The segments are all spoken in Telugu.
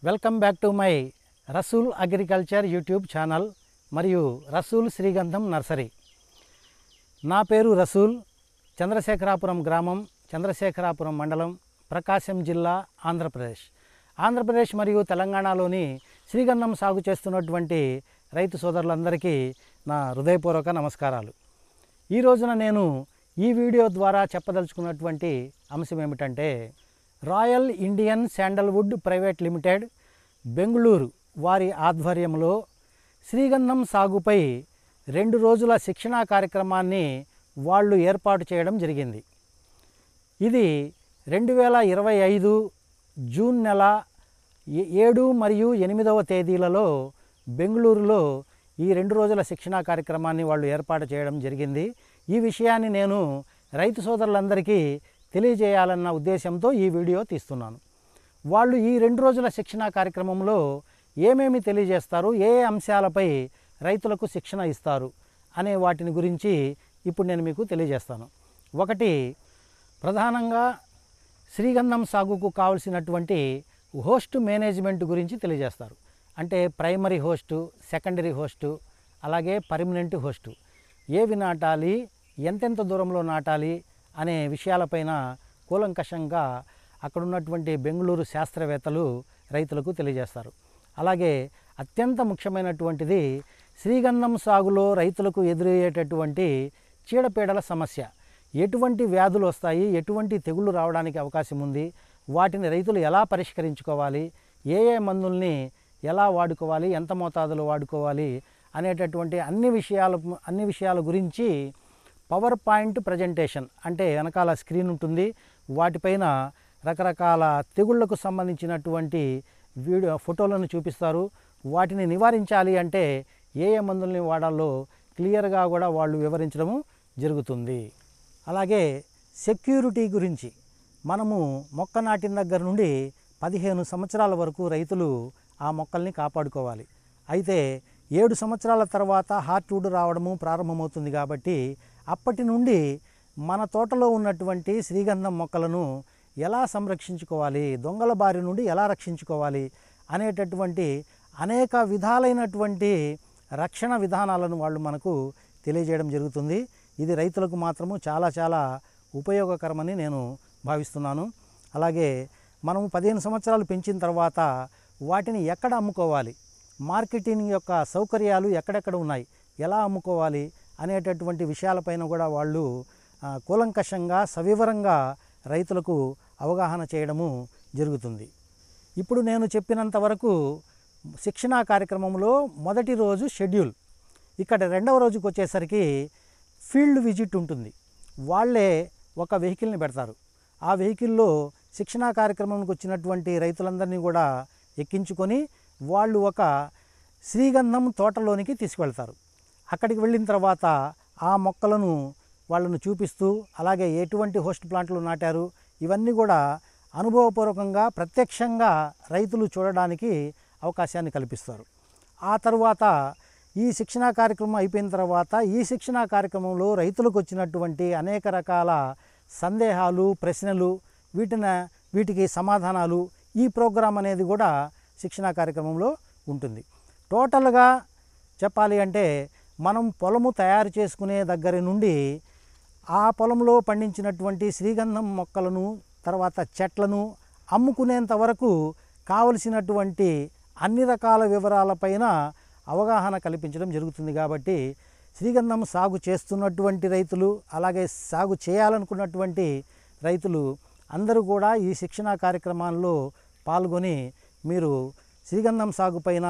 Welcome back to my Rasool agriculture YouTube channel మరియు రసూల్ శ్రీగంధం నర్సరీ. నా పేరు రసూల్. చంద్రశేఖరాపురం గ్రామం, చంద్రశేఖరాపురం మండలం, ప్రకాశం జిల్లా, ఆంధ్రప్రదేశ్ మరియు తెలంగాణలోని శ్రీగంధం సాగు చేస్తున్నటువంటి రైతు సోదరులందరికీ నా హృదయపూర్వక నమస్కారాలు. ఈ రోజున నేను ఈ వీడియో ద్వారా చెప్పదలుచుకున్నటువంటి అంశం ఏమిటంటే, royal Indian sandalwood private limited Bengaluru వారి ఆధ్వర్యంలో శ్రీగంధం సాగుపై 2 రోజుల శిక్షణా కార్యక్రమాన్ని వాళ్ళు ఏర్పాటు చేయడం జరిగింది. ఇది 2025 జూన్ నెల 7 మరియు 8వ తేదీలలో బెంగుళూరులో ఈ 2 రోజుల శిక్షణా కార్యక్రమాన్ని వాళ్ళు ఏర్పాటు చేయడం జరిగింది. ఈ విషయాన్ని నేను రైతు సోదరులందరికీ తెలియజేయాలన్న ఉద్దేశంతో ఈ వీడియో తీస్తున్నాను. వాళ్ళు ఈ 2 రోజుల శిక్షణా కార్యక్రమంలో ఏమేమి తెలియజేస్తారు, ఏ అంశాలపై రైతులకు శిక్షణ ఇస్తారు అనే వాటిని గురించి ఇప్పుడు నేను మీకు తెలియజేస్తాను. ఒకటి, ప్రధానంగా శ్రీగంధం సాగుకు కావలసినటువంటి హోస్ట్ మేనేజ్మెంట్ గురించి తెలియజేస్తారు. అంటే ప్రైమరీ హోస్టు, సెకండరీ హోస్టు, అలాగే పర్మనెంట్ హోస్టు, ఏవి నాటాలి, ఎంతెంత దూరంలో నాటాలి అనే విషయాలపైన కూలంకషంగా అక్కడ ఉన్నటువంటి బెంగుళూరు శాస్త్రవేత్తలు రైతులకు తెలియజేస్తారు. అలాగే అత్యంత ముఖ్యమైనటువంటిది, శ్రీగంధం సాగులో రైతులకు ఎదురయ్యేటటువంటి చీడపీడల సమస్య, ఎటువంటి వ్యాధులు వస్తాయి, ఎటువంటి తెగుళ్ళు రావడానికి అవకాశం ఉంది, వాటిని రైతులు ఎలా పరిష్కరించుకోవాలి, ఏ మందుల్ని ఎలా వాడుకోవాలి, ఎంత మోతాదులో వాడుకోవాలి అనేటటువంటి అన్ని విషయాల గురించి పవర్ పాయింట్ ప్రజెంటేషన్, అంటే వెనకాల స్క్రీన్ ఉంటుంది, వాటిపైన రకరకాల తెగుళ్లకు సంబంధించినటువంటి ఫోటోలను చూపిస్తారు. వాటిని నివారించాలి అంటే ఏ మందుల్ని వాడాలో క్లియర్గా కూడా వాళ్ళు వివరించడము జరుగుతుంది. అలాగే సెక్యూరిటీ గురించి, మనము మొక్క నాటిన దగ్గర నుండి 15 సంవత్సరాల వరకు రైతులు ఆ మొక్కల్ని కాపాడుకోవాలి. అయితే 7 సంవత్సరాల తర్వాత హార్ట్వుడ్ రావడము ప్రారంభమవుతుంది. కాబట్టి అప్పటి నుండి మన తోటలో ఉన్నటువంటి శ్రీగంధం మొక్కలను ఎలా సంరక్షించుకోవాలి, దొంగల బారి నుండి ఎలా రక్షించుకోవాలి అనేటటువంటి అనేక విధాలైనటువంటి రక్షణ విధానాలను వాళ్ళు మనకు తెలియజేయడం జరుగుతుంది. ఇది రైతులకు మాత్రము చాలా చాలా ఉపయోగకరమని నేను భావిస్తున్నాను. అలాగే మనము 15 సంవత్సరాలు పెంచిన తర్వాత వాటిని ఎక్కడ అమ్ముకోవాలి, మార్కెటింగ్ యొక్క సౌకర్యాలు ఎక్కడెక్కడ ఉన్నాయి, ఎలా అమ్ముకోవాలి అనేటటువంటి విషయాలపైన కూడా వాళ్ళు కూలంకషంగా సవివరంగా రైతులకు అవగాహన చేయడము జరుగుతుంది. ఇప్పుడు నేను చెప్పినంత వరకు శిక్షణా కార్యక్రమంలో మొదటి రోజు షెడ్యూల్. ఇక్కడ 2వ రోజుకి వచ్చేసరికి ఫీల్డ్ విజిట్ ఉంటుంది. వాళ్ళే ఒక వెహికల్ని పెడతారు. ఆ వెహికల్లో శిక్షణా కార్యక్రమంకి వచ్చినటువంటి రైతులందరినీ కూడా ఎక్కించుకొని వాళ్ళు ఒక శ్రీగంధం తోటలోనికి తీసుకువెళ్తారు. అక్కడికి వెళ్ళిన తర్వాత ఆ మొక్కలను వాళ్ళను చూపిస్తూ, అలాగే ఎటువంటి హోస్ట్ ప్లాంట్లు నాటారు, ఇవన్నీ కూడా అనుభవపూర్వకంగా ప్రత్యక్షంగా రైతులు చూడడానికి అవకాశాన్ని కల్పిస్తారు. ఆ తర్వాత ఈ శిక్షణా కార్యక్రమం అయిపోయిన తర్వాత ఈ శిక్షణా కార్యక్రమంలో రైతులకు వచ్చినటువంటి అనేక రకాల సందేహాలు, ప్రశ్నలు, వీటికి సమాధానాలు, ఈ ప్రోగ్రాం అనేది కూడా శిక్షణా కార్యక్రమంలో ఉంటుంది. టోటల్గా చెప్పాలి అంటే మనం పొలము తయారు చేసుకునే దగ్గర నుండి ఆ పొలంలో పండించినటువంటి శ్రీగంధం మొక్కలను, తర్వాత చెట్లను అమ్ముకునేంత వరకు కావలసినటువంటి అన్ని రకాల వివరాలపైన అవగాహన కల్పించడం జరుగుతుంది. కాబట్టి శ్రీగంధం సాగు చేస్తున్నటువంటి రైతులు, అలాగే సాగు చేయాలనుకున్నటువంటి రైతులు అందరూ కూడా ఈ శిక్షణా కార్యక్రమాల్లో పాల్గొని మీరు శ్రీగంధం సాగు పైన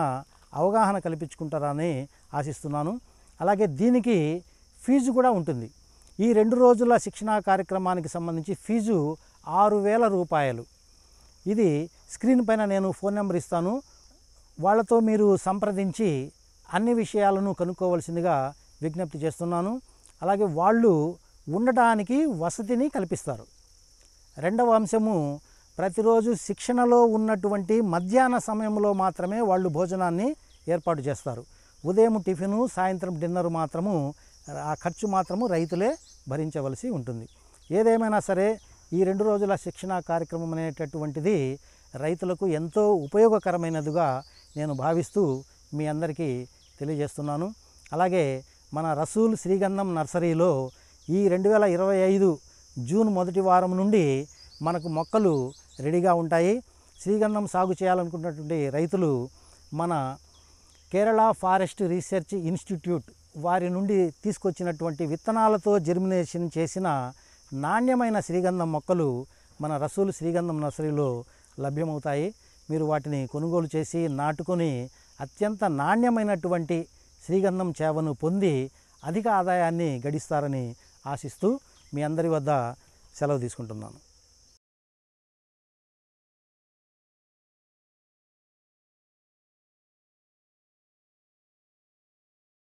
అవగాహన కల్పించుకుంటారని ఆశిస్తున్నాను. అలాగే దీనికి ఫీజు కూడా ఉంటుంది. ఈ 2 రోజుల శిక్షణా కార్యక్రమానికి సంబంధించి ఫీజు 6,000 రూపాయలు. ఇది స్క్రీన్ పైన నేను ఫోన్ నెంబర్ ఇస్తాను, వాళ్ళతో మీరు సంప్రదించి అన్ని విషయాలను కనుక్కోవలసిందిగా విజ్ఞప్తి చేస్తున్నాను. అలాగే వాళ్ళు ఉండటానికి వసతిని కల్పిస్తారు. 2వ అంశము, ప్రతిరోజు శిక్షణలో ఉన్నటువంటి మధ్యాహ్న సమయంలో మాత్రమే వాళ్ళు భోజనాన్ని ఏర్పాటు చేస్తారు. ఉదయం టిఫిను, సాయంత్రం డిన్నర్ మాత్రము, ఆ ఖర్చు మాత్రము రైతులే భరించవలసి ఉంటుంది. ఏదేమైనా సరే ఈ 2 రోజుల శిక్షణా కార్యక్రమం అనేటటువంటిది రైతులకు ఎంతో ఉపయోగకరమైనదిగా నేను భావిస్తూ మీ అందరికీ తెలియజేస్తున్నాను. అలాగే మన రసూల్ శ్రీగంధం నర్సరీలో ఈ 2025 జూన్ మొదటి వారం నుండి మనకు మొక్కలు రెడీగా ఉంటాయి. శ్రీగంధం సాగు చేయాలనుకున్నటువంటి రైతులు మన కేరళ ఫారెస్ట్ రీసెర్చ్ ఇన్స్టిట్యూట్ వారి నుండి తీసుకొచ్చినటువంటి విత్తనాలతో జెర్మినేషన్ చేసిన నాణ్యమైన శ్రీగంధం మొక్కలు మన రసూల్ శ్రీగంధం నర్సరీలో లభ్యమవుతాయి. మీరు వాటిని కొనుగోలు చేసి నాటుకొని అత్యంత నాణ్యమైనటువంటి శ్రీగంధం చేవను పొంది అధిక ఆదాయాన్ని గడిస్తారని ఆశిస్తూ మీ అందరి వద్ద సెలవు తీసుకుంటున్నాను.